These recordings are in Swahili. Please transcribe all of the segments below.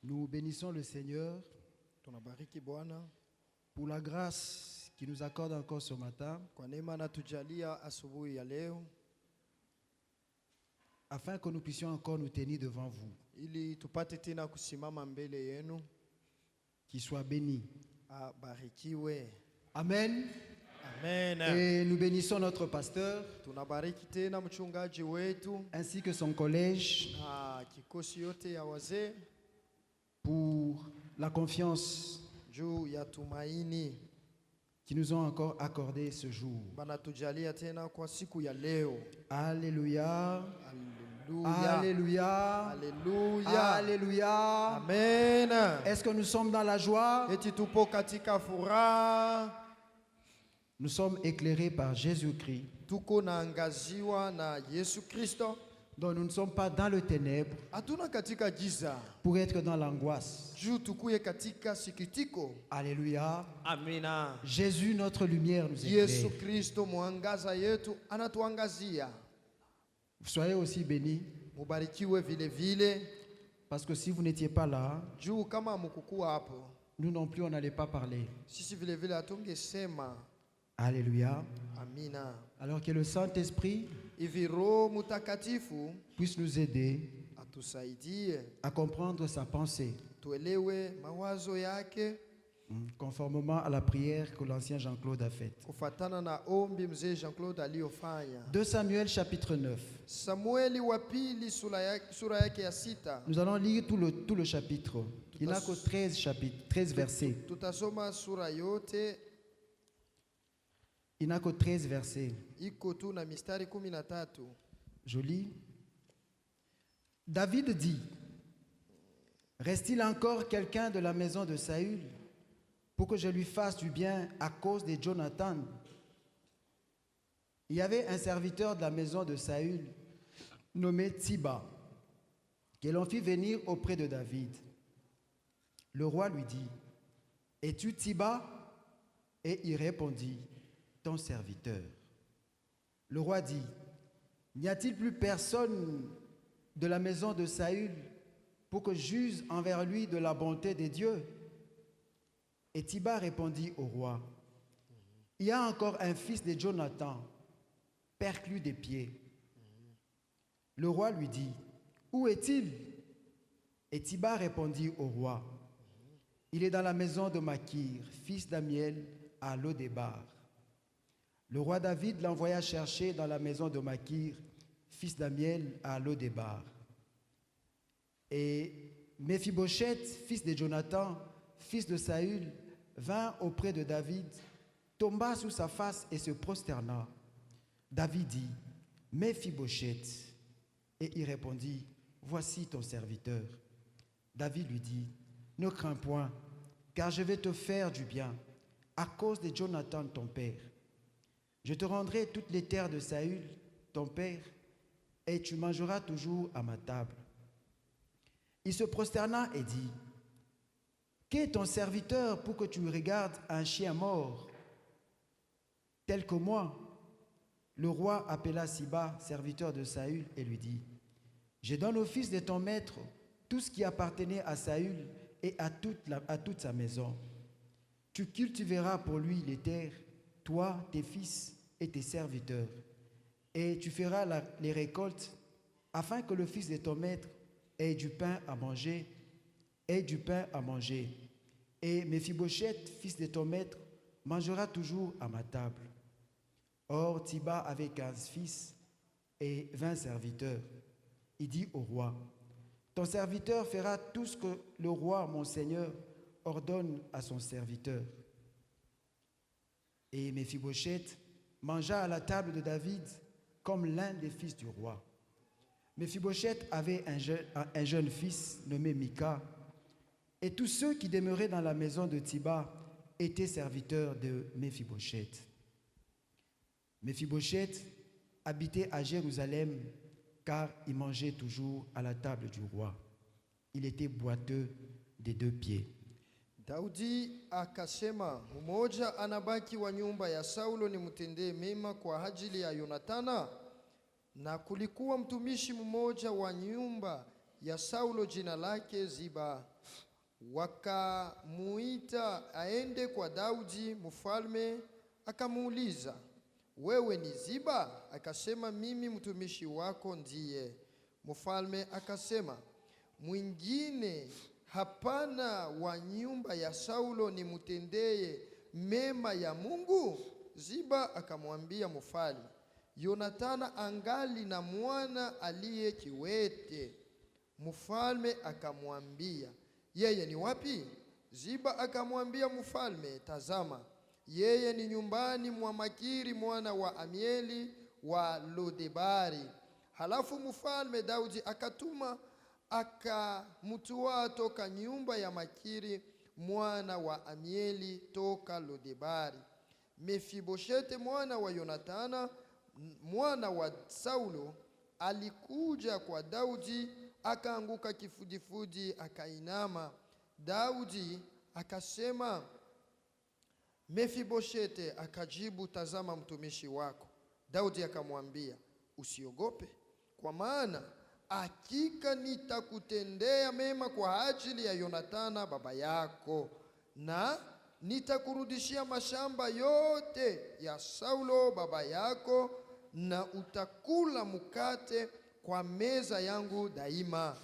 Nous bénissons le Seigneur pour la grâce qu'il nous accorde encore ce matin, afin que nous puissions encore nous tenir devant vous. Qu'il soit béni. Amen. Amen. Et nous bénissons notre pasteur ainsi que son collège pour la confiance qu'ils nous ont encore accordé ce jour. Alléluia. Alléluia. Alléluia. Alléluia. Amen. Est-ce que nous sommes dans la joie? Nous sommes éclairés par Jésus-Christ. Donc nous ne sommes pas dans le ténèbre pour être dans l'angoisse. Alléluia. Amen. Jésus, notre lumière, nous éclaire. Soyez aussi bénis, parce que si vous n'étiez pas là, nous non plus on n'allait pas parler. Alléluia. Alors que le Saint-Esprit puisse nous aider à comprendre sa pensée, conformément à la prière que l'ancien Jean-Claude a faite. 2 Samuel chapitre 9. Nous allons lire tout le chapitre. Il n'a que 13 versets. Il n'a que 13 versets. Je lis. David dit: reste-t-il encore quelqu'un de la maison de Saül pour que je lui fasse du bien à cause de Jonathan? Il y avait un serviteur de la maison de Saül nommé Tsiba, que l'on fit venir auprès de David. Le roi lui dit: es-tu Tsiba? Et il répondit: ton serviteur. Le roi dit: n'y a-t-il plus personne de la maison de Saül pour que j'use envers lui de la bonté des dieux? Et Tsiba répondit au roi: il y a encore un fils de Jonathan, perclus des pieds. Le roi lui dit: où est-il? Et Tsiba répondit au roi: il est dans la maison de Makir, fils d'Amiel, à Lodébar. Le roi David l'envoya chercher dans la maison de Makir, fils d'Amiel, à Lodébar. Et Méphibosheth, fils de Jonathan, fils de Saül, vint auprès de David, tomba sur sa face et se prosterna. David dit: Méphibosheth. Et il répondit: voici ton serviteur. David lui dit: ne crains point, car je vais te faire du bien à cause de Jonathan ton père. Je te rendrai toutes les terres de Saül, ton père, et tu mangeras toujours à ma table. Il se prosterna et dit: qu'est ton serviteur pour que tu regardes un chien mort, tel que moi? Le roi appela Siba, serviteur de Saül, et lui dit: je donne au fils de ton maître tout ce qui appartenait à Saül et à toute sa maison. Tu cultiveras pour lui les terres, toi, tes fils et tes serviteurs, et tu feras les récoltes, afin que le fils de ton maître ait du pain à manger, et Méphibosheth, fils de ton maître, mangera toujours à ma table. Or, Tsiba avait 15 fils et 20 serviteurs. Il dit au roi: ton serviteur fera tout ce que le roi, mon seigneur, ordonne à son serviteur. Et Méphibosheth mangea à la table de David comme l'un des fils du roi. Méphibosheth avait un jeune fils nommé Mika, et tous ceux qui demeuraient dans la maison de Tsiba étaient serviteurs de Méphibosheth. Méphibosheth habitait à Jérusalem, car il mangeait toujours à la table du roi. Il était boiteux des 2 pieds. Daudi akasema, mmoja anabaki wa nyumba ya Saulo nimtendee mema kwa ajili ya Yonathana? Na kulikuwa mtumishi mmoja wa nyumba ya Saulo jina lake Ziba. Wakamuita aende kwa Daudi mfalme, akamuuliza, wewe ni Ziba? Akasema, mimi mtumishi wako ndiye. Mfalme akasema, mwingine hapana wa nyumba ya Saulo nimutendeye mema ya Mungu? Ziba akamwambia mfalme, Yonatana angali na mwana aliye kiwete. Mfalme akamwambia, yeye ni wapi? Ziba akamwambia mfalme, tazama, yeye ni nyumbani mwa Makiri mwana wa Amieli wa Lodebari. Halafu mfalme Daudi akatuma akamtoa toka nyumba ya Makiri mwana wa Amieli toka Lodebari. Mefiboshete mwana wa Yonatana mwana wa Saulo alikuja kwa Daudi, akaanguka kifudifudi, akainama. Daudi akasema, Mefiboshete. Akajibu, tazama mtumishi wako. Daudi akamwambia, usiogope, kwa maana hakika nitakutendea mema kwa ajili ya Yonatana baba yako, na nitakurudishia mashamba yote ya Saulo baba yako, na utakula mkate kwa meza yangu daima.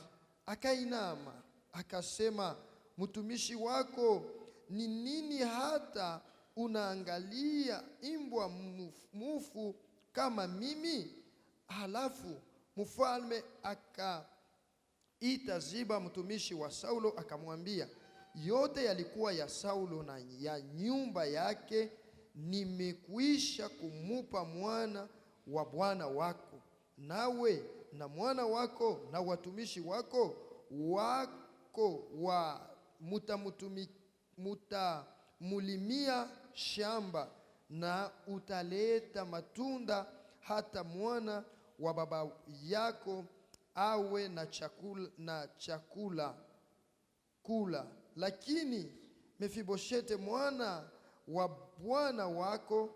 Akainama akasema, mtumishi wako ni nini hata unaangalia imbwa mufu kama mimi? Halafu mfalme akaita Ziba mtumishi wa Saulo, akamwambia, yote yalikuwa ya Saulo na ya nyumba yake nimekwisha kumupa mwana wa bwana wako, nawe na mwana wako na watumishi wako wa mutamulimia shamba, na utaleta matunda hata mwana wa baba yako awe na chakula kula. Lakini Mefiboshete mwana wa bwana wako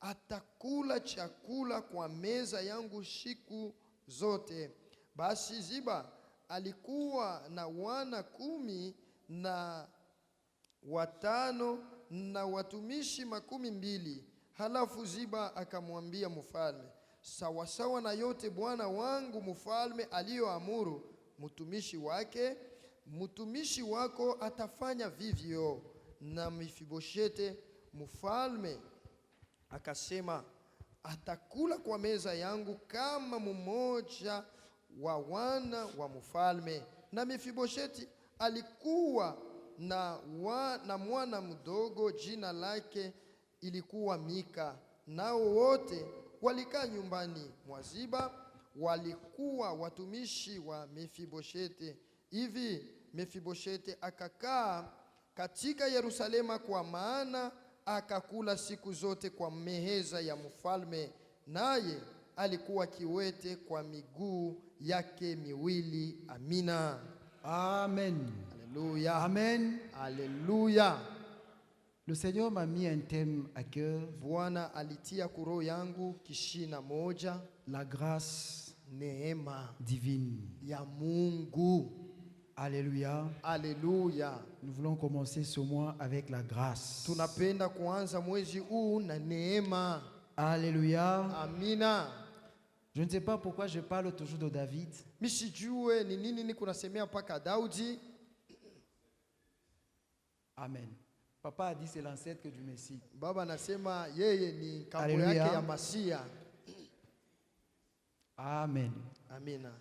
atakula chakula kwa meza yangu siku zote. Basi Ziba alikuwa na wana 15 na watumishi 12. Halafu Ziba akamwambia mfalme, sawasawa na yote bwana wangu mfalme aliyoamuru mtumishi wako atafanya vivyo. Na Mefiboshete mfalme akasema, atakula kwa meza yangu kama mmoja wa wana wa mfalme. Na Mefibosheti alikuwa na mwana mdogo, jina lake ilikuwa Mika. Nao wote walikaa nyumbani mwa Ziba, walikuwa watumishi wa Mefiboshete. Hivi Mefiboshete akakaa katika Yerusalema, kwa maana akakula siku zote kwa meza ya mfalme, naye alikuwa kiwete kwa miguu yake miwili. Amina. Amen. Alléluia. Amen. Alléluia. Le Seigneur m'a mis un thème à cœur. Bwana alitia kuro yangu kishina moja, La grâce neema divine. ya Mungu. Alléluia. Alléluia. Nous voulons commencer ce mois avec la grâce. Tunapenda kuanza mwezi huu na neema. Alléluia. Amina. Je ne sais pas pourquoi je parle toujours de David. Misijue ni nini niko nasemea mpaka Daudi. Amen. Papa a dit c'est l'ancêtre du Messie. Baba nasema yeye ni kambo Alléluia. yake ya Masia. Amen. Amina.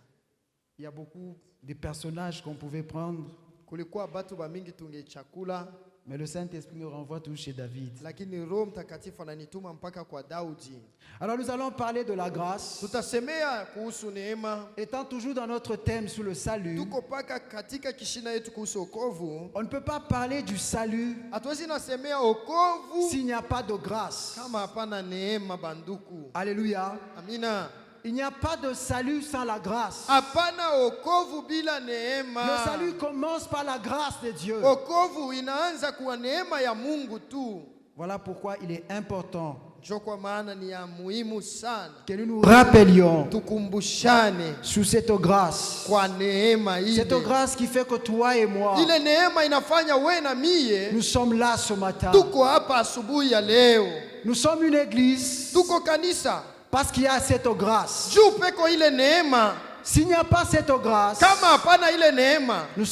Il y a beaucoup de personnages qu'on pouvait prendre, Kulikuwa batu ba mingi tungechakula, mais le Saint-Esprit nous renvoie toujours chez David. lakini Roho Mtakatifu ananituma mpaka kwa Daudi. Alors nous allons parler de la grâce. Tutasemea kuhusu neema. Étant toujours dans notre thème sur le salut, Tuko paka katika kishina yetu kuhusu okovu. on ne peut pas parler du salut Hatuwezi nasemea okovu s'il n'y a pas de grâce. kama hapana neema, banduku. Alléluia. Amina. Il n'y a pas de salut sans la grâce. Hapana okovu bila neema. Le salut commence par la grâce de Dieu. Okovu inaanza kwa neema ya Mungu tu. Voilà pourquoi il est important Njo kwa maana ni ya muhimu sana que nous nous rappelions tukumbushane sous cette grâce. kwa neema Cette ile. grâce qui fait que toi et moi, Ile neema inafanya we na mie nous sommes là ce matin. tuko hapa asubuhi ya leo. Nous sommes une église Tuko kanisa parce qu'il y a cette grâce. juu peko ile neema. S'il n'y a pas cette grâce, Kama hapana ile neema, nous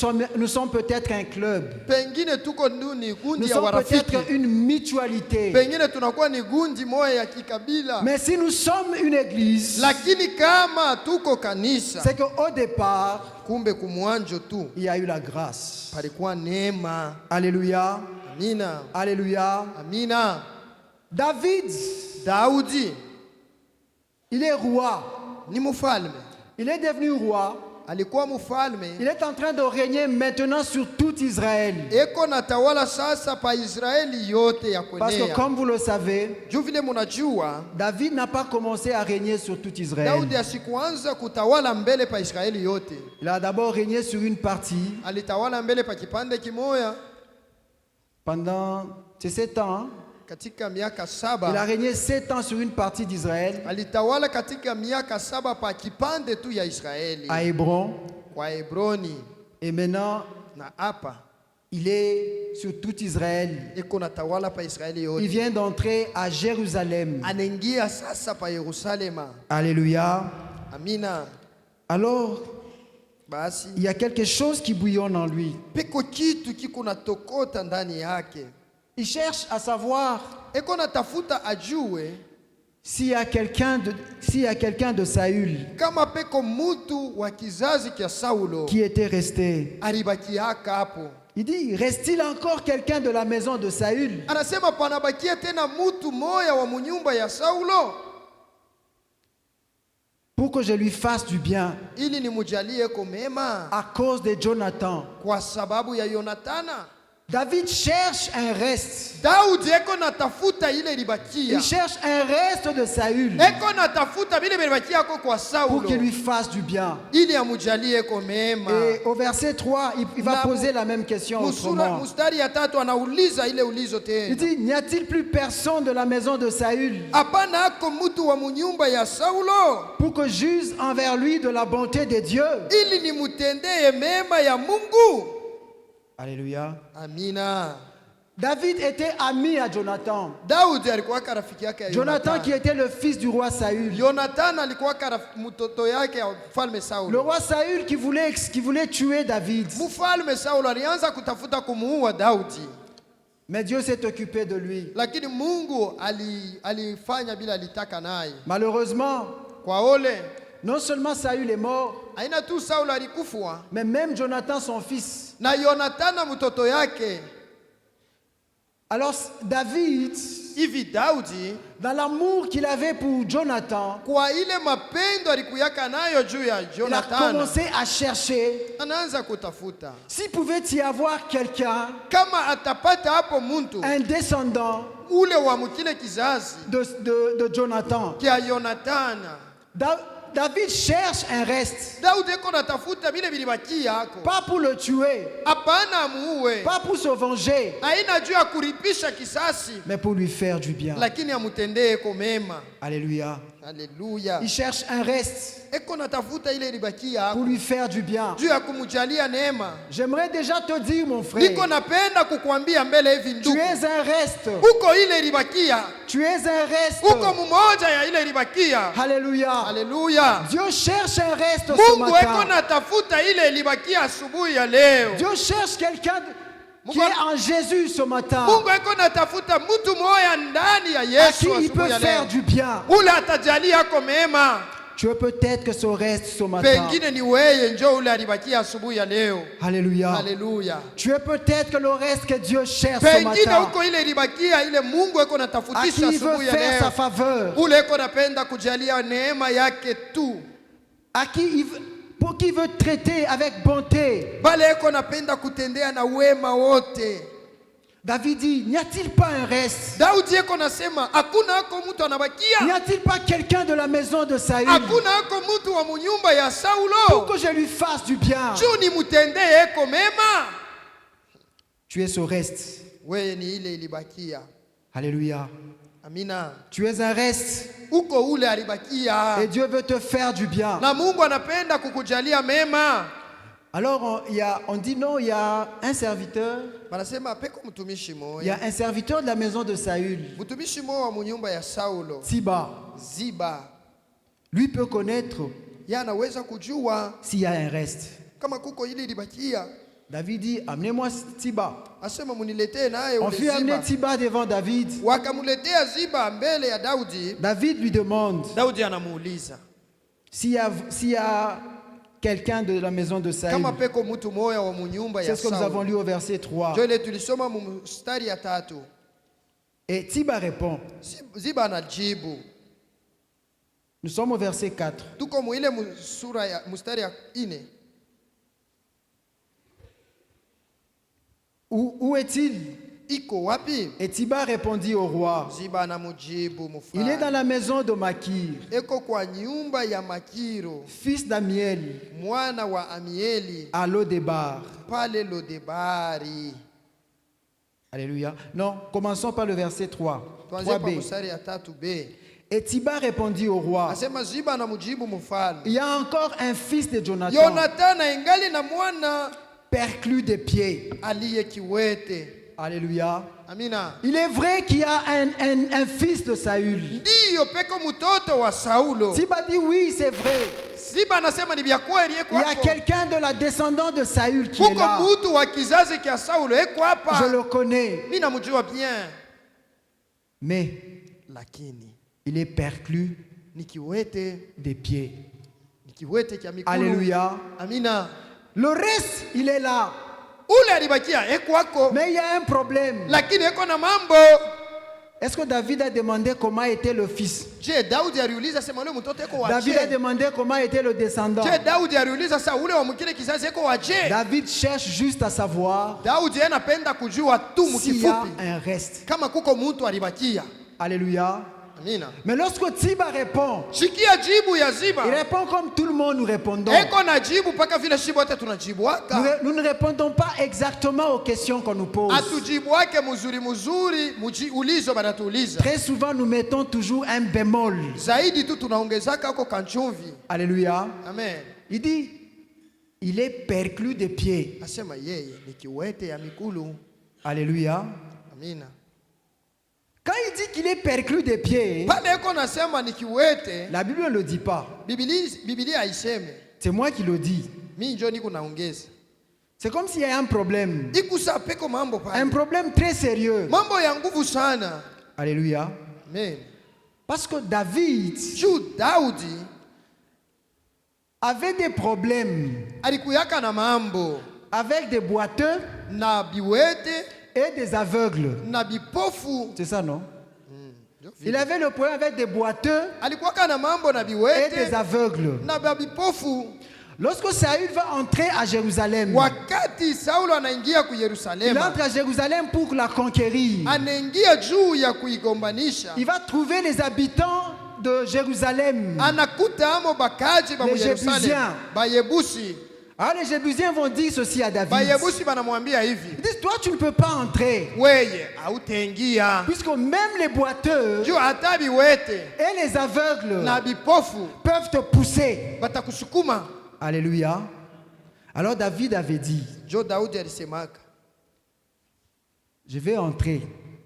sommes peut-être un club. pengine tuko ni Nous gundi ya sommes warafiki, peut-être une mutualité. pengine tunakuwa ni gundi moja ya kikabila. Mais si nous sommes une église, Lakini kama tuko kanisa, c'est qu'au départ, kumbe kumwanjo tu il y a eu la grâce. palikuwa neema. Alléluia. Amina, Alléluia. amina. David, Daudi il est roi. ni mfalme, Il est devenu roi. alikuwa mfalme, Il est en train de régner maintenant sur tout Israël. eko natawala sasa pa Israeli yote ya Parce que kwenea. comme vous le savez, Juu vile munajua, David n'a pas commencé à régner sur tout Israël. Daudi asikuanza kutawala mbele pa Israeli yote. Il a d'abord régné sur une partie Alitawala mbele pa kipande kimoya pendant ces 7 ans. katika miaka Il a 7. régné 7 ans sur une partie d'Israël, Alitawala katika miaka 7 pa kipande tu ya Israeli à Hébron. kwa Hebroni, Et maintenant, na hapa il est sur tout Israël. iko natawala pa Israeli Il yote. vient d'entrer à Jérusalem. Anaingia sasa pa Yerusalema. Alléluia. Amina. Alors, Basi il y a quelque chose qui bouillonne en lui. peko kitu kiko natokota ndani yake, Il cherche à savoir eko natafuta ajue s'il y a quelqu'un de Saül kama peko mutu wa kizazi kya Saulo qui était resté. alibakiaka hapo. Il dit, reste-t-il encore quelqu'un de la maison de Saül Anasema panabakia tena mutu moya wa munyumba ya Saulo pour que je lui fasse du bien ili nimujalie ko mema à cause de Jonathan? kwa sababu ya Yonatana. David cherche un reste. Daudi eko natafuta ile Il libakia, cherche un reste de Saül eko natafuta vile bilibakia ko kwa pour Saulo qu'il lui fasse du bien. ili amujalie ko mema. Et au verset 3, il va Na poser la même question Musura autrement. mustari ya 3 anauliza ile ulizo Il tena, dit, n'y a-t-il plus personne de la maison de Saül hapana ako mutu wa munyumba ya Saulo pour que j'use envers lui de la bonté de Dieu? ili nimutendee mema ya Mungu? Alléluia. Amina. David était ami à Jonathan. Daudi alikuwa rafiki yake ya Jonathan qui était le fils du roi Saül. Yonathan alikuwa mtoto yake ya mfalme Le Saulo. roi Saül qui voulait tuer David. Mfalme Saulo alianza kutafuta kumuua Daudi, Mais Dieu s'est occupé de lui. lakini Mungu alifanya bila alitaka naye. Malheureusement, Kwa ole non seulement Saül est mort, aina tu Saulo alikufa mais même Jonathan, son fils. na Yonatana mtoto yake. Alors David, Hivi Daudi dans l'amour qu'il avait pour Jonathan, kwa ile mapendo alikuyaka nayo juu ya il a Jonathan, commencé à chercher anaanza kutafuta s'il pouvait y avoir quelqu'un, kama atapata hapo muntu un descendant ule wa mkile kizazi de Jonathan. kia Yonatana. David cherche un reste, Daudi eko natafuta vile vilibaki yako, pas pour le tuer, hapana amuue, pas pour se venger, haina juu ya kuripisha kisasi, mais pour lui faire du bien. lakini amutendee eko mema. Alléluia. Haleluya. Il cherche un reste Eko natafuta ile libaki pour yako lui faire du bien. juu ya kumujalia neema. J'aimerais déjà te dire, mon frère, Niko napenda kukuambia mbele hivi tu ndugu, es un reste. uko ile libakia, Tu es un reste. uko mmoja ya ile libakia. Alléluia. Haleluya. Dieu cherche un reste ce Mungu eko matin. natafuta ile libakia asubuhi ya leo. Dieu cherche quelqu'un qui est en Jésus ce matin, Mungu eko natafuta mtu moya ndani ya à qui Yesu il peut asubuhi ya faire leo, du bien. ule atajalia yako mema. Tu es peut-être que ce reste ce matin. Pengine ni weye njo ule alibakia asubuhi ya leo. Alléluia. Haleluya. Tu es peut-être que le reste que Dieu cherche ce Pengine matin, huko ile libakia ile Mungu eko à qui natafutisha il veut asubuhi ya faire sa leo, faveur, ule eko napenda kujalia neema yake tu, à qui il veut, pour qui il veut traiter avec bonté. bale eko napenda kutendea na wema wote. David dit, n'y a-t-il pas un reste? Daudi eko nasema hakuna ako mtu N'y anabakia, a-t-il pas quelqu'un de la maison de Saül hakuna ako mtu wa munyumba ya pour Saulo que je lui fasse du bien? juu ni mutendee eko mema. Tu es ce reste. Wewe ni ile ilibakia. Alléluia. Amina. Tu es un reste Uko ule alibakia. et Dieu veut te faire du bien. Na Mungu anapenda kukujalia mema. Alors on dit non, il y a un serviteur, Banasema peko mtumishi il y moya. a un serviteur de la maison de Saül, Mtumishi moya wa munyumba ya Saulo. Siba. Ziba. Lui peut connaître Yeye anaweza kujua s'il y a un reste. kama kuko ile ilibakia. David dit, amenez-moi Siba. Asema muniletee naye On ule fit amener Ziba. Siba devant David. Wakamuletea Ziba mbele ya Daudi. David lui demande Daudi anamuuliza s'il y a quelqu'un de la maison de Saül. kama peko mtu moya wa munyumba C'est ya ce que nous avons Saulo. lu au verset 3. Ndio ile tulisoma mstari ya 3. Et Siba répond. Ziba anajibu. Nous sommes au verset 4. Tuko muile sura ya mstari ya 4. Où est-il? Iko wapi? Et Siba répondit au roi. Ziba anamujibu Il est dans mfalme. la maison de Makir, Eko kwa nyumba ya Makiro, fils d'Amiel, mwana wa Amieli, à Lodebar. pale Lodebari. Alléluia. Non, commençons par le verset 3. Tuanze kwa 3b. mstari ya 3b. Et Siba répondit au roi. Asema Ziba anamujibu mfalme. Il y a encore un fils de Jonathan, Jonathan ingali na mwana perclus des pieds. aliye kiwete. Alléluia. Amina. Il est vrai qu'il y a un fils de Saül. Ndiyo peko mtoto wa Saulo. Siba dit oui, c'est vrai. Ziba anasema ni vya kweli eko Il y a hapo. quelqu'un de la descendance de Saül qui est Kuko là. mtu wa kizazi kia Saulo eko Je hapa. le connais. Mimi namjua bien. Mais Lakini il est perclus ni kiwete, des pieds. ni kiwete cha mikono. Alléluia. Amina. Le reste, il est là. Ule alibakia eko wako. Mais il y a un problème. Lakini eko na mambo. Est-ce que David a demandé comment était le fils? Je, Daudi aliuliza sema ule mtoto eko waje. David a demandé comment était le descendant. Je, Daudi aliuliza sasa ule wa mkile kizazi eko waje. David cherche juste à savoir Daudi anapenda kujua tu s'il y a mkifupi un reste. kama kuko mtu alibakia. Alléluia. Amina. Mais lorsque Siba répond, Sikia jibu ya il Ziba. répond comme tout le monde nous répondons. Eko na jibu paka vile shibu wote tunajibuaka. Nous ne répondons pas exactement aux questions qu'on nous pose. Atujibuake mzuri mzuri ulizo banatuuliza. Très souvent, nous mettons toujours un bémol. Zaidi tu tunaongezaka huko kanchumvi. Alléluia. Amen. Il dit, il est perclus des pieds. Asema yeye ni kiwete ya mikulu. Alléluia. Amina. Quand il dit qu'il est perclus des pieds, Pale eko nasema ni kiwete, la Bible ne le dit pas. Biblia haiseme. C'est moi qui le dis. Mimi njo niko naongeza. C'est comme s'il y a un problème. Ikusa peko mambo pale. Un problème très sérieux. Mambo ya nguvu sana. Alléluia. Amen. Parce que David Juu Daudi avait des problèmes alikuyaka na mambo avec des boiteux na biwete et des aveugles. na bipofu. C'est ça, non? Il avait le problème avec des boiteux Alikuwaka na mambo na et des biwete aveugles. na bipofu. Lorsque Saül va entrer à Jérusalem, Wakati Saulo anaingia ku il Yerusalema, entre à Jérusalem pour la conquérir. anaingia juu ya kuigombanisha. Il va trouver les habitants de Jérusalem. Anakuta amo bakaji ba mu Les Yerusalem, Jébusiens. Bayebusi. Alors les Jébusiens vont dire ceci à David. Bayebusi banamwambia hivi, Ils disent, toi tu ne peux pas entrer. weye hautaingia. Puisque même les boiteux Juu hata biwete et les aveugles na bipofu peuvent te pousser. batakusukuma. Alléluia. Alors David avait dit, Jo Daudi alisemaka, je vais entrer.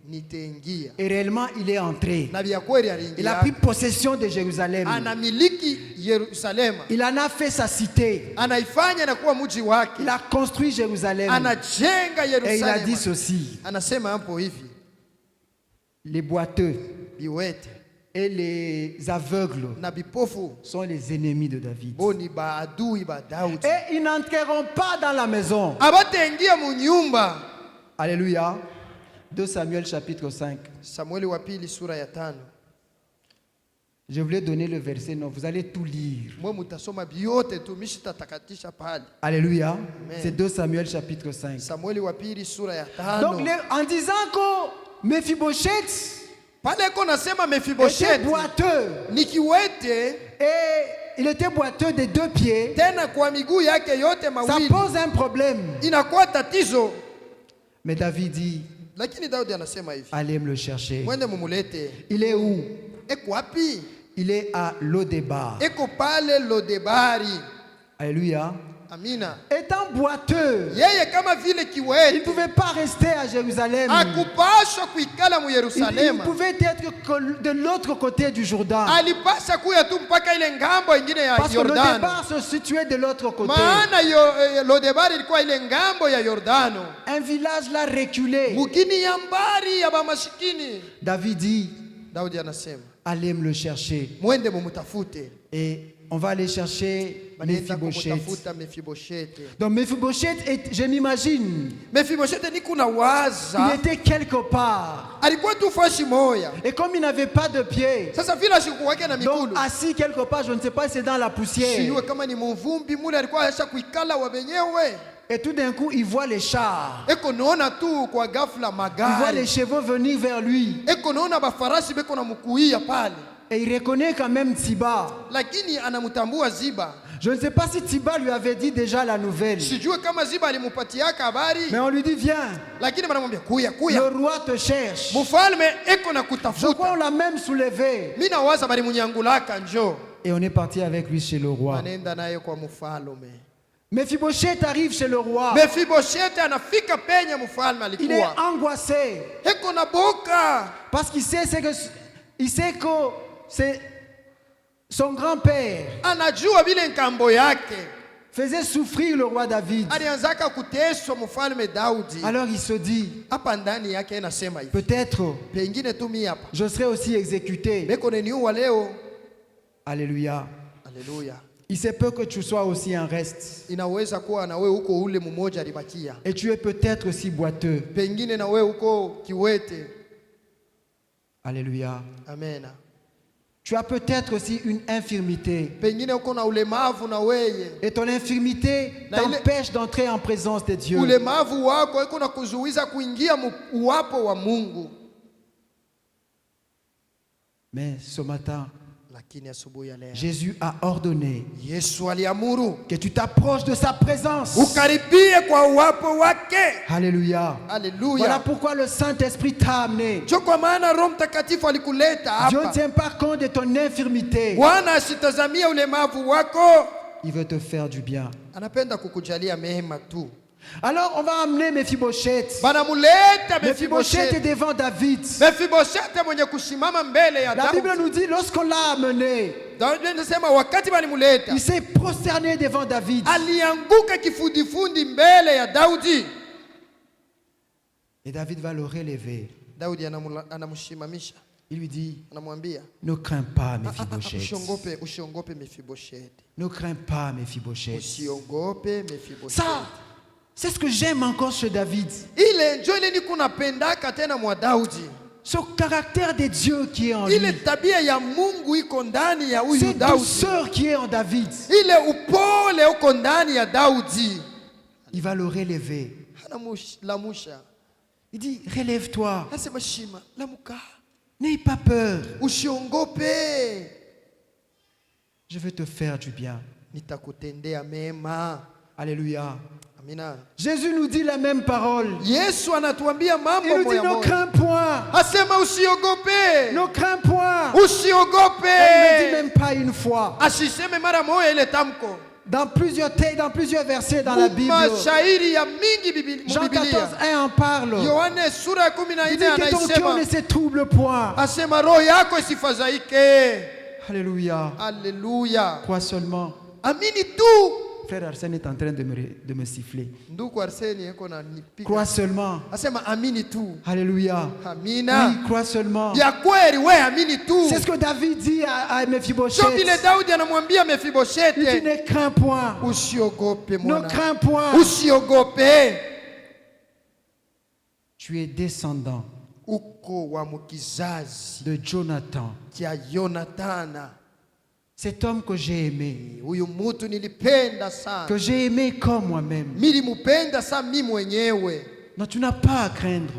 nitaingia. Et réellement, il est entré. Na vya kweli Il a aliingia. pris possession de Jérusalem. Anamiliki Yerusalema. Il en a fait sa cité. Anaifanya na kuwa mji wake. Il a construit Jérusalem. Anajenga Et il a dit Yerusalema. ceci, Anasema hapo hivi, les boiteux biwete et les aveugles na bipofu sont les ennemis de David. bo ni baadui ba Daudi. Et ils n'entreront pas dans la maison. Abataingia mu nyumba. Alléluia. 2 Samuel chapitre 5. Samueli wa pili sura ya 5. Je voulais donner le verset, non, vous allez tout lire. Mwe mutasoma biote tu mishitatakatisha pale. Alléluia. C'est 2 Samuel chapitre 5. Samueli wa pili sura ya Donc 5. en disant que Mephibosheth Pale ko nasema était Mephibosheth boiteux ni kiwete, et il était boiteux des deux pieds, tena kwa miguu yake yote ça mawili pose un problème. inakuwa tatizo. Mais David dit, Lakini Daudi anasema hivi, Allez me le chercher. mwende mumulete. Il est où? Eko wapi? Il est à Lodébar. Eko pale Lodebari. Alléluia. Amina. Étant boiteux, Yeye kama vile il ne kiwete pouvait pas rester à Jérusalem. akupashwa kuikala mu Il Yerusalema. pouvait être que de l'autre côté du Jourdain. Alipasha kuya tu mpaka ile ngambo ingine ya Parce que Yordano. Lodébar se situait de l'autre côté. Maana Lodebari ilikuwa ile ngambo ya Yordano. Un village là reculé. Mugini ya mbari ya bamashikini. David dit, Daudi anasema, allez me le chercher. mwende mumutafute. Et on va aller chercher Banaenda Mephibosheth. kumutafuta Mephiboshete. Donc Mephibosheth, je m'imagine, Mephiboshete ni kuna il waza. était quelque part. Alikuwa tu fashi moya. Et comme il n'avait pas de pied, Sasa vile ashikuwake na donc mikulu. assis quelque part, je ne sais pas si c'est dans la poussière. Siyuwe kama ni mvumbi mule alikuwa asha kuikala wa wenyewe. Et tout d'un coup, il voit les chars. Eko naona tu kwa ghafla Il voit les magari. chevaux venir vers lui. Eko naona bafarasi beko na mkuia pale. Et il reconnaît quand même Tiba. Lakini anamtambua Ziba. Je ne sais pas si Tiba lui avait dit déjà la nouvelle. Sijue kama Ziba alimpatiaka habari. Mais on lui dit, viens, Lakini banamwambia kuya le kuya. roi te cherche. Mfalme eko na Je crois kutafuta. qu'on l'a même soulevé. Mimi nawaza bali munyangulaka njoo. Et on est parti avec lui chez le roi. Anaenda naye kwa mfalme. Mephibosheth arrive chez le roi. Mephiboshete anafika penye mfalme Il est alikuwa. angoissé Eko na boka. parce qu'il sait que c'est son grand-père Anajua vile nkambo yake. faisait souffrir le roi David. Alianzaka kuteswa mfalme Daudi. Alors il se dit, Hapa ndani yake inasema hivi. peut-être Pengine tu mimi hapa. je serai aussi exécuté. Beko neniua leo. Alléluia. Haleluya. Il se peut que tu sois aussi en reste. Inaweza kuwa na wewe uko ule mmoja alibakia. Et tu es peut-être aussi boiteux. Pengine na wewe uko kiwete. Alléluia. Amen. Tu as peut-être aussi une infirmité. Pengine uko na ulemavu na weye. Et ton infirmité Na ile- t'empêche d'entrer en présence de Dieu. Ulemavu wako uko na kuzuiza kuingia uwapo wa Mungu. Mais ce matin, Lakini asubuhi ya leo Jésus a ordonné Yesu aliamuru que tu t'approches de sa présence. ukaribie kwa uwapo wake. Alléluia. Voilà Haleluya. pourquoi le Saint-Esprit t'a amené. Ndio kwa maana Roho Mtakatifu alikuleta Dieu ne hapa. tient pas compte de ton infirmité. Bwana asitazamia ulemavu wako, Il veut te faire du bien. anapenda kukujalia mema tu. Alors on va amener Mephibosheth. Banamuleta Mephibosheth est Mephiboshete. devant David. Mephiboshete mwenye kusimama mbele ya La Bible Daudi. nous dit, lorsqu'on l'a amené, Daudi anasema wakati balimuleta il s'est prosterné devant David. alianguka kifundifundi mbele ya Daudi. Et David va le relever. Daudi anamshimamisha, Il lui dit, anamwambia ne crains pas Mephibosheth. usiongope Mephiboshete. Ne crains pas Mephibosheth. Usiogope Mephiboshete. Ça, c'est ce que j'aime encore chez David. Ile njo ile ni kunapendaka tena mwa Daudi. Ce caractère de Dieu qui est en lui. Ile tabia ya Mungu iko ndani ya huyu Cette Daudi. douceur qui est en David. Ile upole uko ndani ya Daudi. Il va le relever. Lamusha. Il dit, relève-toi. Nasema shima, lamuka. N'aie pas peur. Usiongope. Je vais te faire du bien. Nitakutendea mema. Alléluia. Amina. Jésus nous dit la même parole. Yesu anatuambia Il mambo nous dit, moya ne moya. crains point. Asema usiogope. Ne crains point. Usiogope. Il ne dit même pas une fois. Asiseme mara moya ile tamko. Dans plusieurs versets dans la Bible. Mashairi ya mingi Jean 14, Biblia. 1 en parle. Yohane sura ya 14 Il dit que ton cœur anaisema, ne se trouble point. asema roho yako isifadhaike. Alléluia. Haleluya. Crois seulement. Amini tu. Frère Arsène est en train de me siffler. Ndugu Arseni yako na nipiga. Crois seulement. Asema amini tu. Alléluia. Amina. Oui, crois seulement. Ya kweli we amini tu. C'est ce que David dit à Sio vile Mephibosheth. Daudi anamwambia Il dit, Mephiboshete, ne crains point. usiogope Ne mwana. crains point. Usiogope. Tu es descendant Uko wa mkizazi de Jonathan, cha Yonathana. cet homme que j'ai aimé, Huyu mtu nilipenda sana. que j'ai aimé comme moi-même. Nilimupenda sana mimi mwenyewe. Non, tu n'as pas à craindre.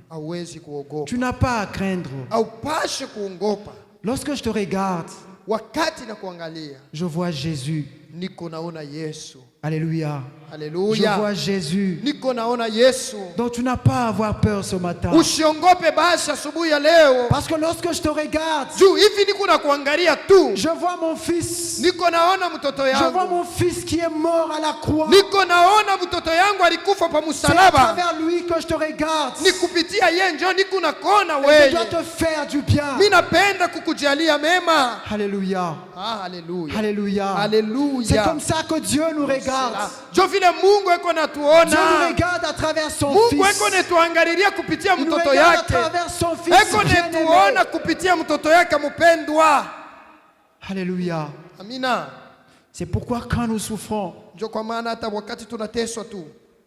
Hauwezi kuogopa. Tu n'as pas à craindre. Haupashe kuogopa. Lorsque je te regarde, Wakati na kuangalia, je vois Jésus. niko naona Yesu. Alléluia. Je Haleluya. vois Jésus. Niko naona Yesu. Donc tu n'as pas à avoir peur ce matin. Usiongope basi asubuhi ya leo. Parce que lorsque je te regarde, Juu hivi niko na kuangalia tu. je vois mon fils. Niko naona mtoto Je vois yangu. mon fils qui est mort à la croix. Niko naona mtoto yangu alikufa pa C'est à msalaba. travers lui que je te regarde. Ni kupitia yeye njo niko nakuona Et je dois wewe. te faire du bien. Mimi napenda kukujalia mema. Alléluia. Ah, haleluya. Alléluia. Haleluya. C'est comme ça que Dieu nous regarde. Jo vile Mungu eko Dieu nous natuona. regarde à travers son Mungu fils. eko netuangalilia kupitia Il nous mtoto regarde à yake. travers son fils Eko bien-aimé. netuona kupitia mtoto yake mpendwa. Alléluia. Amina. C'est pourquoi quand nous souffrons, Ndio kwa maana hata wakati tunateswa tu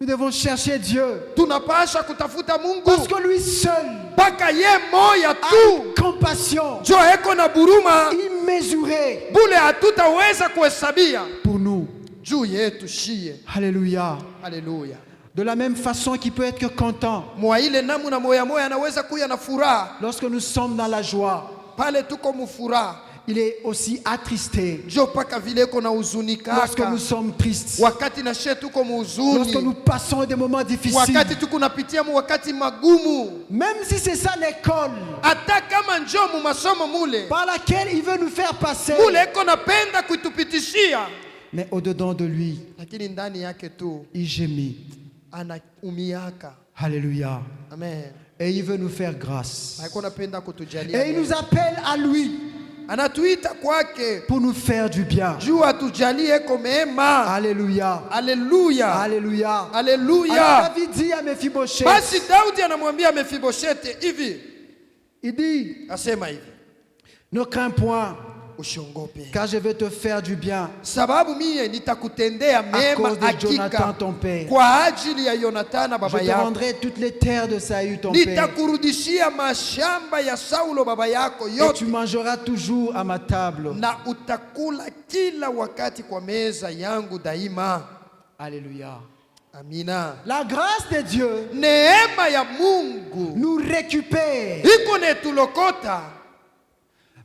nous devons chercher Dieu. tunapasha kutafuta Mungu Parce que lui seul mpaka ye moya a tu une compassion njo eko na buruma immesurée bule hatutaweza kuhesabia pour nous. juu yetu shie. Alléluia. Haleluya. De la même façon qu'il peut être que content Mwa ile namna moya moya anaweza kuya na furaha lorsque nous sommes dans la joie, pale tuko mufuraha, il est aussi attristé njo mpaka vile eko na huzuni lorsque kaka. nous sommes tristes, Wakati na she tuko lorsque nous muhuzuni, passons des moments difficiles. wakati tuko napitia mu wakati magumu, Même si c'est ça l'école hata kama njo mu masomo mule par laquelle il veut nous faire passer, mule eko napenda kuitupitishia, mais au-dedans de lui, lakini ndani yake tu il gémit. anaumiaka. Alléluia. Amen. Et il veut nous faire grâce. Haiko napenda kutujalia. Et il nous appelle à lui Anatuita kwake pour nous faire du bien. juu atujalie ko mema. Alléluia. Haleluya. Alléluia. Haleluya. Alors David dit à Mephibosheth, Basi Daudi anamwambia Mefiboshete hivi, il dit, asema hivi, ne crains point, usiongope car je vais te faire du bien sababu mie nitakutendea à mema cause de Jonathan hakika ton père. kwa ajili ya Yonatana Je baba te yako. rendrai toutes les terres de Saül ton père. Nitakurudishia mashamba ya Saulo baba yako Et yote, tu mangeras toujours à ma table. na utakula kila wakati kwa meza yangu daima. Alléluia. Amina. La grâce de Dieu Neema ya Mungu nous récupère. iko netulokota,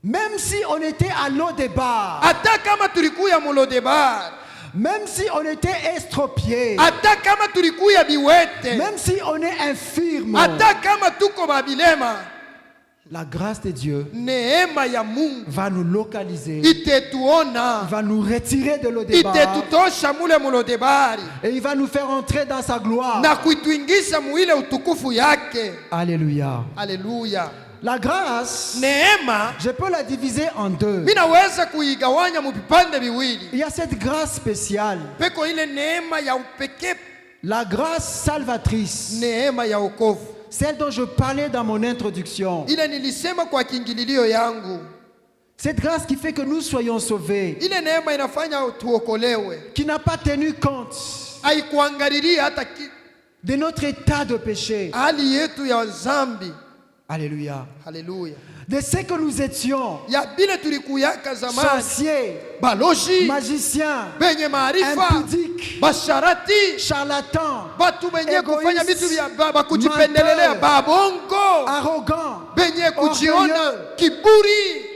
Même si on était à Lodebar, hata kama tulikuya Mulodebar, même si on était estropié, hata kama tulikuya biwete, même si on est infirme, hata kama tuko babilema, la grâce de Dieu neema ya Mungu va nous localiser, il itetuona, va nous retirer de Lodebar itetutosha mule Mulodebari et il va nous faire entrer dans sa gloire. na kuituingiza muile utukufu yake. Alléluia. Haleluya. La grâce, Neema je peux la diviser en deux. minaweza kuigawanya mu vipande viwili. Il y a cette grâce spéciale, Peko ile neema ya upekee, la grâce salvatrice, neema ya wokovu, celle dont je parlais dans mon introduction. ile nilisema kwa kiingililio yangu. Cette grâce qui fait que nous soyons sauvés, Ile neema inafanya tuokolewe, qui n'a pas tenu compte haikuangalilia hata de notre état de péché. hali yetu ya zambi. Alléluia. Haleluya. De ce que nous étions, Ya bile tulikuyaka zamani, sorciers, baloji magiciens, benye maarifa, impudiques, basharati, charlatans, batu benye Egoist, kufanya vitu vya kujipendelelea, menteur, babongo arrogants. benye kujiona, orgueilleux. kiburi.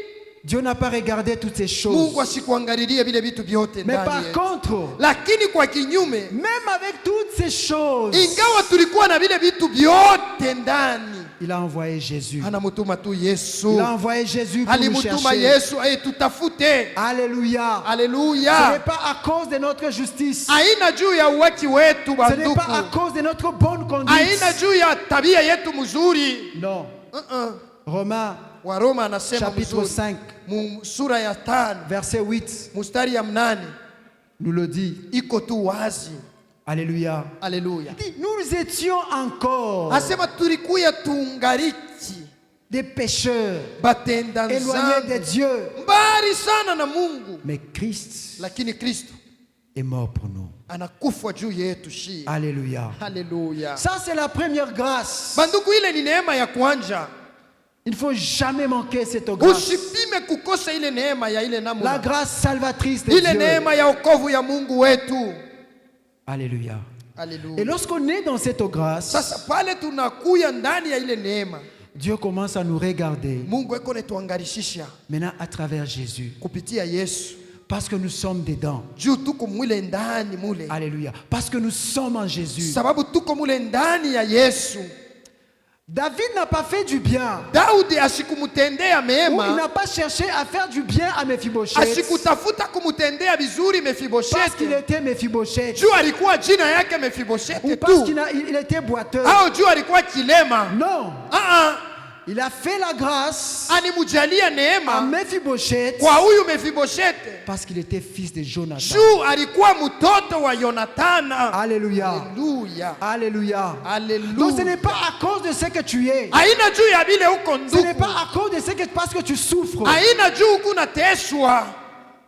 Dieu n'a pas regardé toutes ces choses. Mungu asikuangalilie vile vitu vyote Mais ndani par yetu. contre, Lakini kwa kinyume, même avec toutes ces choses, ingawa tulikuwa na vile vitu vyote ndani, il a envoyé Jésus. anamutuma tu Il Yesu. a envoyé Jésus pour nous Alimutuma chercher. Yesu tutafute. Alléluia. Ce Haleluya. n'est pas à cause de notre justice. Haina juu ya uwaki wetu Ce n'est pas à banduku, cause de notre bonne haina conduite. juu ya tabia yetu mzuri. Non. Romains Waroma anasema chapitre mzuri 5, mu sura ya 5 verset 8, mstari ya 8 nous le dit. iko tu wazi. Alléluia. Haleluya. Il dit, nous étions encore Asema tulikuya tungariki des pécheurs, batenda éloignés de nzambi, Dieu. mbali sana na Mungu, Mais Christ lakini Kristo est mort pour nous. anakufa juu yetu shi. Alléluia. Haleluya. Ça, c'est la première grâce. Banduku, ile ni neema ya kwanja. Il ne faut jamais manquer cette grâce. Usipime kukosa ile neema ya ile La namna, grâce salvatrice de ile Dieu. neema ya wokovu ya Mungu wetu. Alléluia. Et Haleluya. lorsqu'on est dans cette grâce, Sasa pale tunakuya ndani ya ile neema, Dieu commence à nous regarder Mungu eko netuangarishisha maintenant à travers Jésus kupitia Yesu, Parce que nous sommes dedans. juu tuko mule ndani mule, Alléluia. Parce que nous sommes en Jésus. sababu tuko mule ndani ya Yesu. David n'a pas fait du bien. Daudi asikumutendea Ou il mema, n'a pas cherché à faire du bien à Mephibosheth. asikutafuta kumutendea vizuri Parce qu'il Mefiboshete, était Mephibosheth. juu alikuwa jina yake Ou Mefiboshete parce tu, qu'il il était boiteux. au juu alikuwa kilema. Non. Il a fait la grâce Animujalia à neema Mephibosheth kwa huyu Mefiboshete, parce qu'il était fils de Jonathan. juu alikuwa mtoto wa Yonathana. Alléluia. Haleluya, Alléluia. Donc ce haleluya. n'est pas à cause de ce que tu es. Haina juu ya vile uko Ce n'est ndugu, pas à cause de ce que parce que tu souffres haina juu huku nateswa,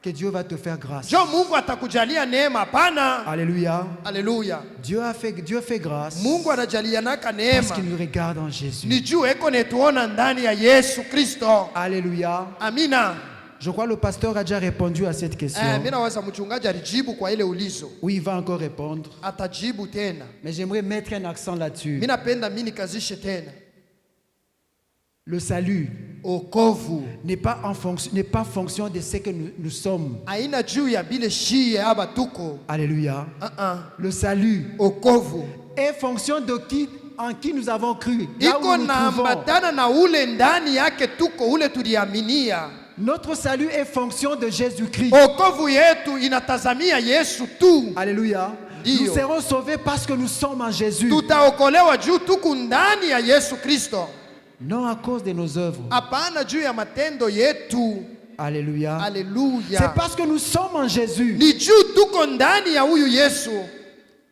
que Dieu va te faire grâce. jo Mungu atakujalia neema. Hapana, Alléluia. haleluya. Dieu fait grâce Mungu anajalianaka parce neema qu'il nous regarde en Jésus. ni juu eko netuona ndani ya Yesu Kristo. Alléluia. Amina. Je crois que le pasteur a déjà répondu à cette question. Mimi nawaza mchungaji alijibu kwa ile ulizo, Oui, il va encore répondre. atajibu tena. Mais j'aimerais mettre un accent là-dessus. Mimi napenda mimi nikazishe tena, Le salut okovu n'est pas fonction de ce que nous sommes. haina juu ya bile shie haba tuko. Alléluia. Le salut Okovu est fonction de en qui nous avons cru. Là où iko nous na nous trouvons. ambatana na ule ndani yake tuko, ule tuliaminia. Notre salut est fonction de Jésus-Christ. Okovu yetu inatazamia Yesu tu. Alléluia. Dio. Nous serons sauvés parce que nous sommes en Jésus. Tutaokolewa juu tuku ndani ya Yesu Kristo, Non à cause de nos œuvres. hapana juu ya matendo yetu. Alléluia. C'est Haleluya, parce que nous sommes en Jésus ni juu tuko ndani ya huyu Yesu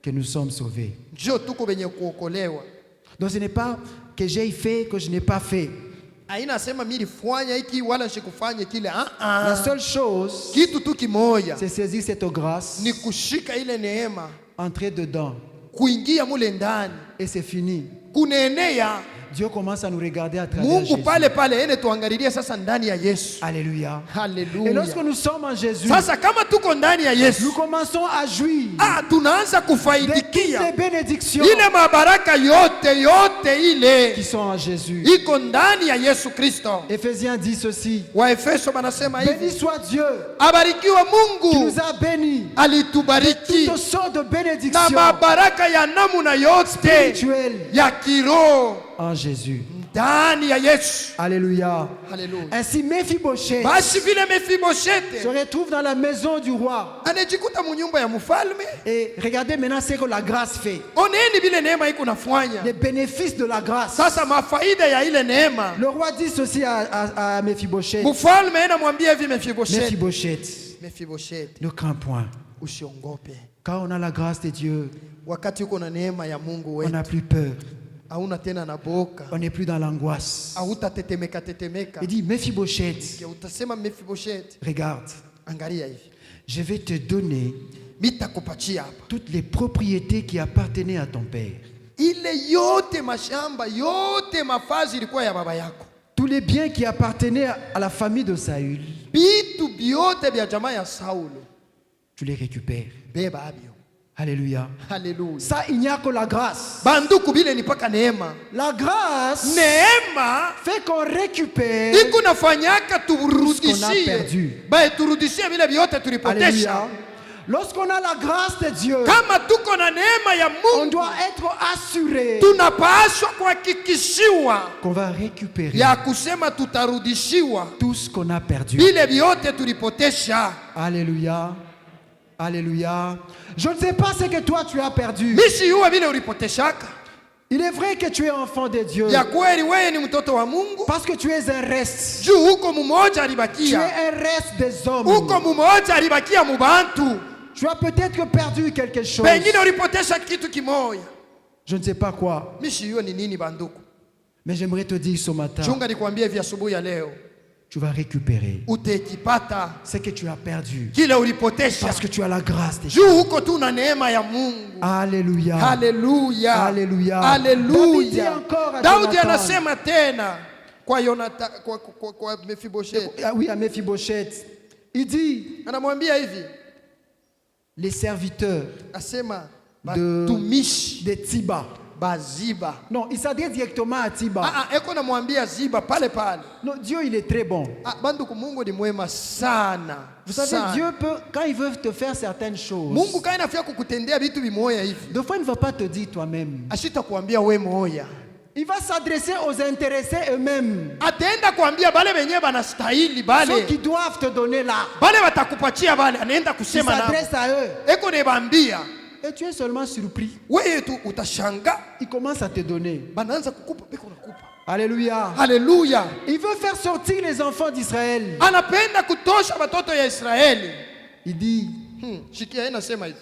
que nous sommes sauvés. njo tuko benye kuokolewa. Donc ce n'est pas que j'ai fait, que je n'ai pas fait. Haina sema mimi nilifanya hiki wala sikufanya kile. La seule chose, Kitu tu kimoya c'est saisir cette grâce, ni kushika ile neema, entrer dedans, kuingia mule ndani, et c'est fini. kunenea. Dieu commence à nous regarder à travers Mungu Jésus. pale pale ene tuangalilie sasa ndani ya Yesu. Alléluia. Et Haleluya. lorsque nous sommes en Jésus, Sasa kama tuko ndani ya nous Yesu, commençons à jouir tunaanza de toutes kufaidikia les bénédictions ile mabaraka yote ile qui sont en Jésus. iko ndani ya Yesu Kristo. Éphésiens dit ceci. Waefeso banasema Béni hivi, soit Dieu abarikiwe qui Mungu nous a bénis alitubariki toutes sortes de na bénédictions mabaraka ya namna yote spirituelles ya kiroho en Jésus. ndani ya Yesu. Alléluia. Haleluya. Ainsi Mephibosheth Basi vile Mefiboshete se retrouve dans la maison du roi. anajikuta munyumba ya mfalme. Et regardez maintenant ce que la grâce fait. Oneni vile neema iko nafanya. Les bénéfices de la grâce. Sasa mafaida ya ile neema. Le roi dit ceci à Mephibosheth. Mfalme anamwambia hivi Mefiboshete, Mephibosheth, Mefiboshete, ne crains point. usiongope. Quand on a la grâce de Dieu, Wakati uko na neema ya Mungu on wetu, n'a plus peur. hauna tena na boka, On n'est plus dans l'angoisse. hautatetemeka tetemeka. Il dit, Mephibosheth, Utasema Mefiboshete, regarde, angalia hivi, je vais te donner mitakupatia hapa toutes les propriétés qui appartenaient à ton père. ile yote, mashamba yote, mafazi ilikuwa ya baba yako, Tous les biens qui appartenaient à la famille de Saül, vitu vyote vya jamaa ya Saulo, tu les récupères. beba abyo. Alléluia. Haleluya. Ça, il n'y a que la grâce. Banduku bile ni paka neema. La grâce Neema fait qu'on récupère. iko nafanyaka qu'on a turudishie, perdu. bae turudishie vile vyote tulipotesha. Alléluia. Lorsqu'on a la grâce de Dieu, Kama tuko na neema ya on Mungu, doit être assuré tunapaswa kuhakikishiwa qu'on va récupérer ya kusema tutarudishiwa tout ce qu'on a perdu. vile vyote tulipotesha. Alléluia. Alléluia. Je ne sais pas ce que toi tu as perdu. Mishi yuwa vile ulipoteshaka. Il est vrai que tu es enfant de Dieu. Ya kweli wewe ni mtoto wa Mungu. Parce que tu es un reste. Juu huko mumoja Tu es alibakia. un reste des hommes. Huko mumoja alibakia mubantu. Tu as peut-être perdu quelque chose. Pengine ulipotesha kitu kimoya. Je ne sais pas quoi. Mishi yuwa ni nini banduku? Mais j'aimerais te dire ce matin, Chunga nikwambie hivi asubuhi ya leo. tu vas récupérer Utekipata ce que tu as perdu. kile ulipotesha. Parce que tu as la grâce de Dieu. Juu huko tu na neema ya Mungu. Alléluia. Haleluya. Haleluya. David dit Haleluya. encore à Daudi Jonathan. anasema tena kwa Yonathan, kwa Mefibosheth. Ah oui, à Mephibosheth. Il dit, Anamwambia hivi, les serviteurs asema de, batumishi de Tiba, baziba. Non, il s'adresse directement à Tiba. Eko namwambia ziba pale pale. Non, Dieu, il est très bon. Banduku, Mungu ni mwema sana. Vous savez, sana. Dieu peut, quand il veut te faire certaines choses, Mungu kana afia kukutendea vitu vimoya hivi. des fois, il ne va pas te dire toi-même. Ashita kuambia we moya. Il va s'adresser aux intéressés eux-mêmes. Ataenda kuambia bale benye banastahili bale. Ceux qui doivent te donner là. Bale watakupatia bale, anaenda Il kusema nao. s'adresse à eux. Eko nebambia. Et tu es seulement surpris. Wewe tu utashanga. Il commence à te donner. Banaanza kukupa beko nakupa. Alléluia. Haleluya. Il veut faire sortir les enfants d'Israël. Anapenda kutosha watoto ya Israeli. Il dit, Shikia yeye nasema hivi.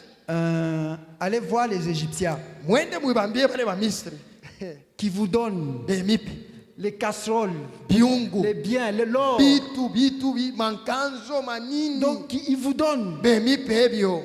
allez voir les Égyptiens Mwende muibambie bale wa Misri. qui vous donnent Bemipi. les casseroles, Biungu. les biens, l'or. Bitu mankanzo manini. Donc, ils vous donnent. Bemipi ebyo.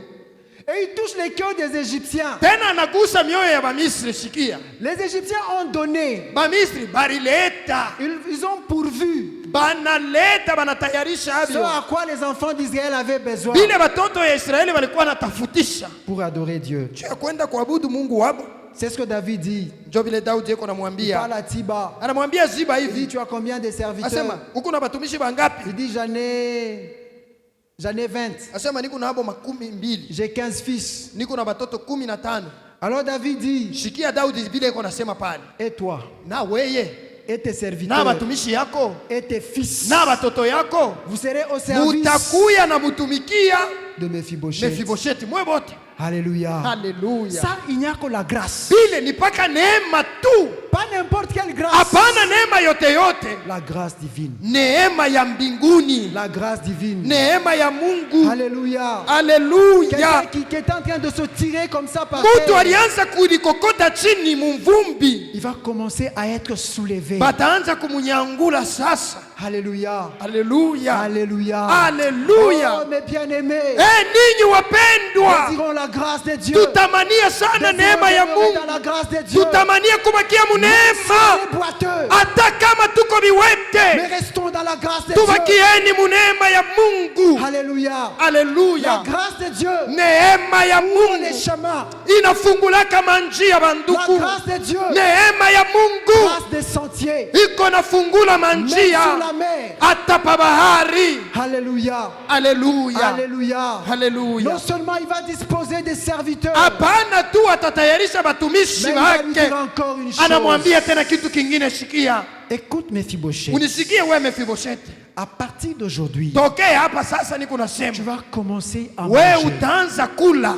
Et il touche les cœurs des Égyptiens. Tena anagusa mioyo ya Bamisri. Shikia. Les Égyptiens ont donné. Bamisri barileta. Ils ont pourvu Banaleta banatayarisha ce abyo. à quoi les enfants d'Israël avaient besoin Bile watoto ya Israeli walikuwa natafutisha. pour adorer Dieu. Juu ya kwenda kuabudu Mungu wabo. C'est ce que David dit. Ndio vile Daudi yeko Il namwambia. parle à Tiba. Anamwambia Ziba Il dit, hivi. tu as combien de serviteurs? Asema, huku na batumishi bangapi? Il dit, j'en ai 20. Asema niko na abo 12. J'ai 15 fils. Niko na batoto 15. Alors David dit, Shikia Daudi vile yeko nasema pale. et toi, Na weye, et tes na serviteurs, batumishi yako, et tes fils, na batoto yako, vous serez au service mutakuya na mutumikia de Mephibosheth. Mephibosheti mwe bote. Alléluia. Haleluya. Ça, il n'y a que la grâce. Bile ni paka neema tu. Pas n'importe quelle grâce. Hapana neema yote yote. La grâce divine. Neema ya mbinguni. La grâce divine. Neema ya Mungu. Alléluia. Haleluya. Quelqu'un qui est en train de se tirer comme ça par Mutu terre, alianza kulikokota chini mumvumbi. il va commencer à être soulevé. Bataanza kumunyangula sasa. Alléluia. Haleluya. Alléluia. Haleluya. Oh, mes bien-aimés, Ninyi wapendwa, désirons la grâce de Dieu. tutamania sana Désirons neema ya demeurer dans Mungu. la grâce de Dieu. Tutamania kubakia Les munema. boiteux, Hata kama tuko mais viwete, restons dans la grâce de Dieu. tubakieni munema ya Mungu. Alléluia. La Haleluya. grâce de Dieu Neema ya ouvre les Mungu chemins. inafungulaka manjia La banduku. grâce de Dieu, Neema ya Mungu grâce des sentiers, iko nafungula même sur manjia la mer. hata pa bahari. Alléluia. Haleluya. Alléluia. Haleluya. Non seulement il va disposer des serviteurs, Hapana tu atatayarisha batumishi mais il va lui wake, dire encore une chose. anamwambia tena kitu kingine. Shikia, Écoute Mephibosheth, unisikie wewe Mephibosheti, à partir d'aujourd'hui, tokee hapa sasa, niko tu nasema vas commencer à wewe manger utaanza kula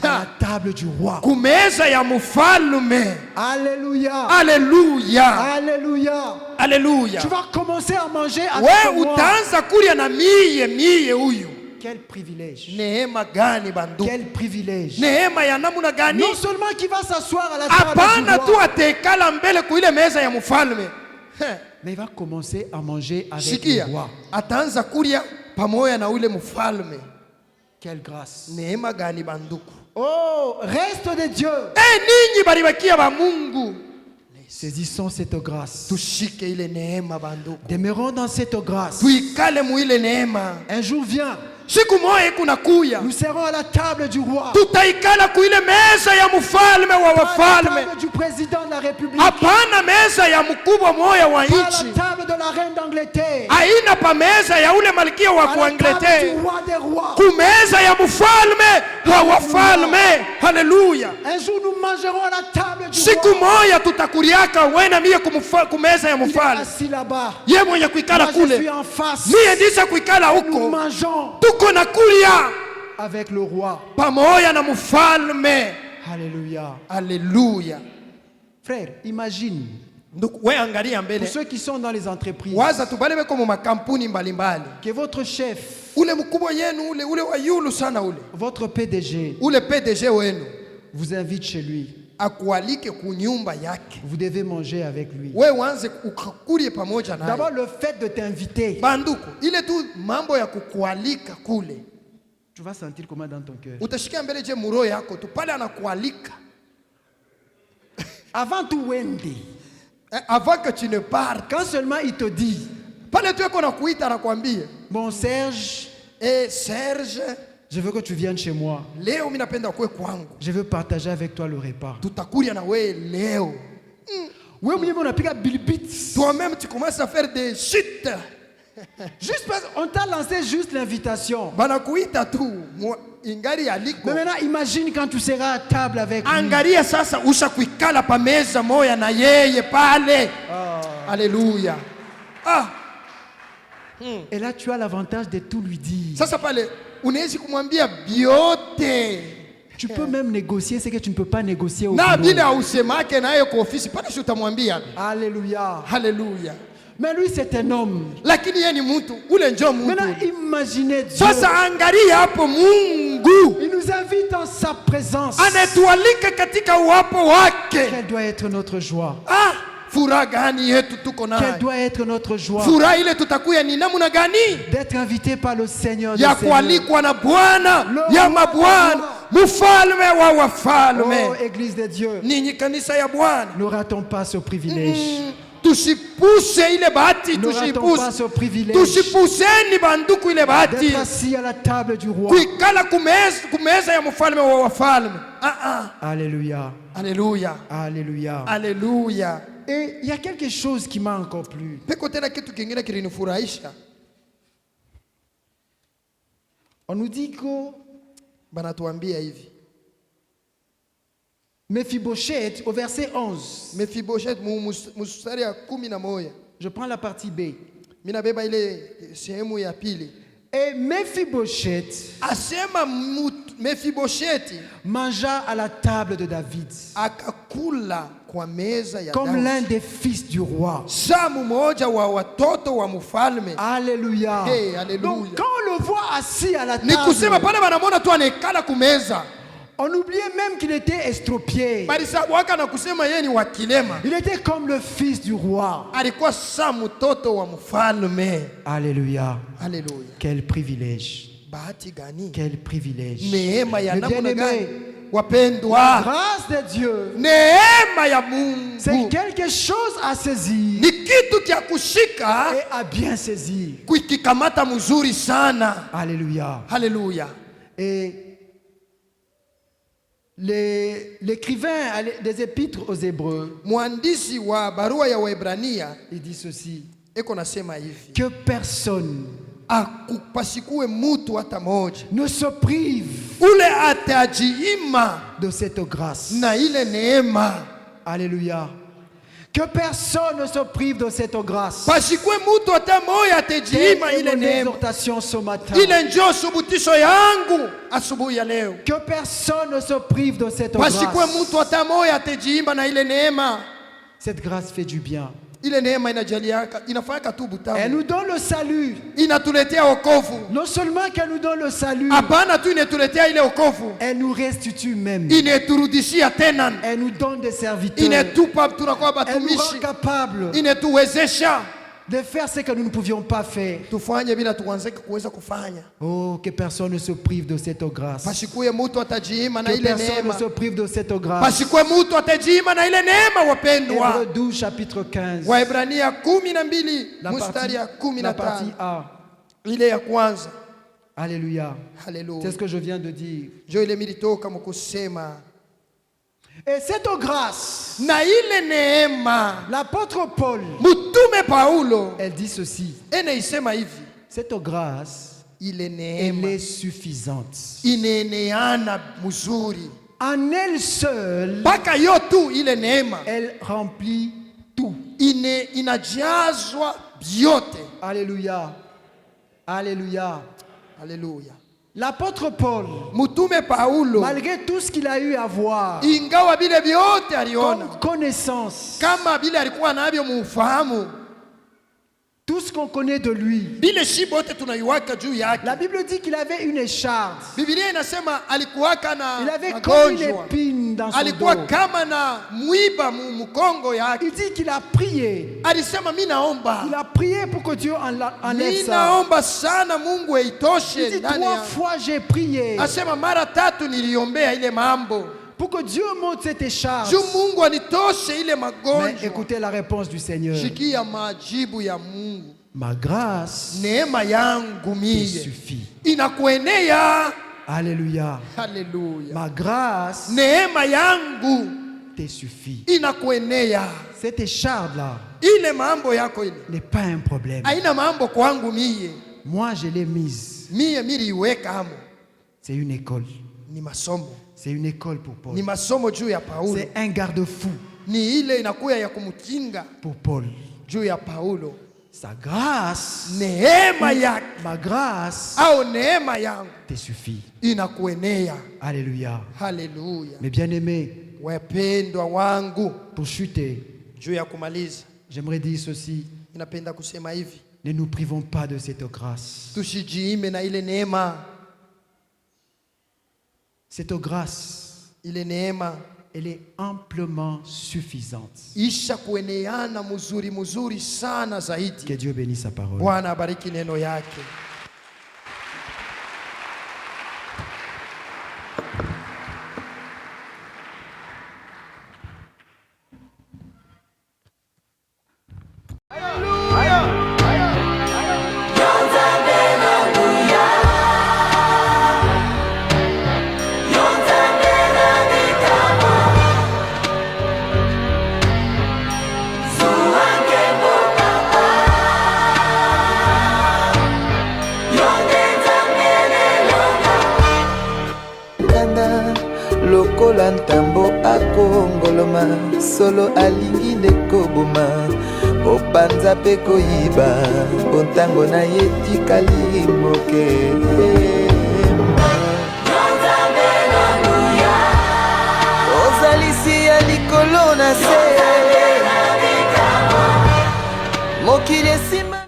à la table du roi. kumeza ya mfalme. Alléluia. Haleluya. Alléluia. Haleluya. Tu vas commencer à manger avec Wewe moi. utaanza kulia na miye huyu. Quel privilège. Neema gani bandu? Quel privilège. Neema ya namuna gani? Non seulement qui va s'asseoir à la table du Hapana tu roi, atekala mbele kuile meza ya mfalme. mais il va commencer à manger avec Shikia, le roi. ataanza kulia pamoja na ule mfalme. Quelle grâce. Neema gani banduku? Oh, reste de Dieu. Ninyi baribakia ba Mungu, Saisissons cette grâce. tushike ile neema banduku, Demeurons dans cette grâce. tuikale muile neema. Un jour vient, Siku moja kuna kuya, nous serons à la table du roi. tutaikala kuile meza ya mfalme wa Pas à la wafalme. table du président de la République. Hapana meza ya mkubwa moya wa Pas à nchi, la table de la reine d'Angleterre. aina pa meza ya ule malkia wa À la table Kuangleterre, du roi des rois. kumeza ya mfalme wa wafalme. Haleluya. Un jour nous mangerons à la table du Siku roi. moja tutakuriaka wena mie kumeza ya Il est mfalme, assis là-bas. ye mwenye kuikala Moi, je suis kule, en face. mie ndisa kuikala Nous huko, mangeons tuko na kulia avec le roi. pamoja na mfalme. Alléluia. Haleluya. Frère, imagine, Ndugu, we angalia pour mbele, ceux qui sont dans les entreprises, waza tubale beko mu makampuni mbalimbali, que votre chef, ule mkubwa yenu ule wa yulu sana votre PDG, ule PDG wenu vous invite chez lui. akualike kunyumba yake, Vous devez manger avec lui. we uanze ukakulie pamoja D'abord, naye. le fait de t'inviter, Banduku, ile tu mambo ya kukualika kule, tu vas sentir comment dans ton cœur. utashikia mbele je muro yako tu pale anakualika. Avant tout, Wendy, Avant que tu ne partes, quand seulement il te dit, pale tu eko nakuita anakuambia, bon Serge, Serge, Je veux que tu viennes chez moi. leo mimi napenda ukue kwangu, Je veux partager avec toi le repas. tutakulia na wewe leo. Oui, oui, on a pris bilbit. Toi-même tu commences à faire des chutes, Juste parce qu'on t'a lancé juste l'invitation. banakuita tu ingali aliko. Mais maintenant, imagine quand tu seras à table avec lui. Angalia sasa ushakuikala pa meza moya na yeye pale. Haleluya. Ah, Et là, tu as l'avantage de tout lui dire. sasa pale unaweza kumwambia vyote. Tu peux même négocier ce que tu ne peux pas négocier au Na bureau. bila usemake naye kwa ofisi pale, si utamwambia. Alléluia. Haleluya. Mais lui, c'est un homme. Lakini yeye ni mtu, ule njo mtu. Maintenant, imaginez Dieu. Sasa angalia hapo, Mungu Il nous invite en sa présence. anatualika katika uwapo wake. Quelle doit être notre joie? Ah, furaha gani yetu tuko Quelle nayo? doit être notre joie? Furaha ile tutakuya ni namna gani? D'être invité par le Seigneur des Ya Seigneurs. kualikwa na Bwana Le ya roi mabwana, mfalme wa Oh, wafalme. Église de Dieu, Ninyi kanisa ya Bwana, ne ratons pas ce privilège. tusipuse ile bahati, Ne ratons pas tusipuse. ce privilège Tusipuseni banduku ile bahati. d'être assis à la table du roi. Kuikala kumeza ya mfalme wa wafalme. Alléluia. Alléluia. Alléluia. Alléluia. Et il y a quelque chose qui m'a encore plu. Peko tena kitu kingine kilinifurahisha. On nous dit que Banatuambia hivi. Mephibosheth, au verset 11, Mefiboshet mstari ya 11. je prends la partie B. Mina beba ile sehemu ya pili. Et Mephibosheth Asema Mefibosheti mangea à la table de David akakula kwa meza ya comme Daudi. l'un des fils du roi. Samu moja wa watoto wa mfalme. Alléluia. Hey, alléluia. Donc quand on le voit assis à la Ni kusema table, pale banamwona tu anekala kumeza. on oubliait même qu'il était estropié. Balisabwaka na kusema yeye ni wakilema. Il était comme le fils du roi. Alikuwa saa mtoto wa mfalme. Alléluia. Haleluya. Quel privilège. Bahati gani? Quel privilège. Neema ya Le namna bien-aimé, gani? la Wapendwa, grâce de Dieu, neema ya c'est Mungu quelque chose à saisir ni kitu kya kushika et à bien saisir. kukikamata mzuri sana. Alléluia. Haleluya. Et l'écrivain des épîtres aux Hébreux, Mwandishi wa barua ya Waebrania il dit ceci, eko nasema hivi, que personne pasikue mutu hata moja ne se prive ule atajiima de cette grâce. na ile neema. Alléluia. Que personne ne se prive de cette grâce. Pasikue mutu hata moja Telle atajiima est ile mon neema. exhortation ce matin. Ile njo subutisho yangu asubuhi ya leo. Que personne ne se prive de cette Pasikue grâce. mutu hata moja atajiima na ile neema. Cette grâce fait du bien. Ile neema inajaliaka, inafanya tu Elle butamu. nous donne le salut. Inatuletea wokovu. Non seulement qu'elle nous donne le salut, Hapana tu inatuletea ile wokovu. elle nous restitue même. Ineturudishia tena. Elle nous donne des serviteurs. Inetupa tunakuwa Elle nous rend batumishi. capables Inetuwezesha de faire ce que nous ne pouvions pas faire. tufanye bila tuanze kuweza kufanya. Oh, que personne ne se prive de cette grâce. Pasikuye mutu atajiima na Que ile personne ne neema. se prive de cette grâce. Pasikuye mutu atajiima na ile neema, wapendwa. Hébreux 12, chapitre 15. Waebrania 12 La mstari ya la partie 15 A. ile ya kwanza. Alléluia. C'est Haleluya. ce que je viens de dire. Jo ile militoka mkusema Et cette grâce, na ile neema. l'apôtre Paul, Mtume Paulo elle dit ceci. ene isema hivi, Cette grâce, ile elle neema est suffisante. ineneana mzuri En elle seule, mpaka yo tu ile neema elle remplit tout. inajazwa vyote. Alléluia. Alléluia. Haleluya. L'apôtre Paul, Mtume Paulo malgré tout ce qu'il a eu à voir ingawa vile vyote aliona, comme connaissance, kama vile alikuwa navyo mufahamu, tout ce qu'on connaît de lui, vile shi bote tunaiwaka juu yake. la Bible dit qu'il avait une écharde. Biblia inasema alikuwaka na Il avait comme une magonjwa, épine dans son alikuwa dos. kama na mwiba mkongo yake. Il dit qu'il a prié. Alisema mi naomba, Il a prié pour que Dieu enlève mi ça. naomba sana Mungu Il eitoshe dit ndani 3 ya. fois j'ai prié Asema mara 3 niliombea ile mambo pour que Dieu monte cette écharde. juu Mungu anitoshe ile Mais magonjwa. écoutez la réponse du Seigneur. Shikia majibu ya Mungu. Ma grâce Neema yangu te mie suffit. inakuenea. Alléluia. Haleluya. Ma grâce Neema yangu te suffit. inakuenea. Cette écharde-là Ile mambo yako ile n'est pas un problème. haina mambo kwangu mie. Moi, je l'ai mise. Mie miliiweka hamo. C'est une école. Ni masomo. C'est une école pour Paul. Ni masomo juu ya Paulo. C'est un garde-fou Ni ile inakuya ya kumkinga pour Paul. juu ya Paulo. Sa grâce, Neema yake ma grâce au neema yangu te suffit. inakuenea. Alléluia. Haleluya. Mes bien-aimés, Wapendwa wangu, pour chuter, juu ya kumaliza, j'aimerais dire ceci. ninapenda kusema hivi: Ne nous privons pas de cette grâce. tusijiime na ile neema. Cette grâce, Ile neema elle est amplement suffisante. isha kueneana mzuri mzuri sana zaidi. Que Dieu bénisse sa parole. Bwana abariki neno yake. Lokola ntambo akongoloma solo alingi ndekoboma opanza pe koyiba bontango na ye tikali moke.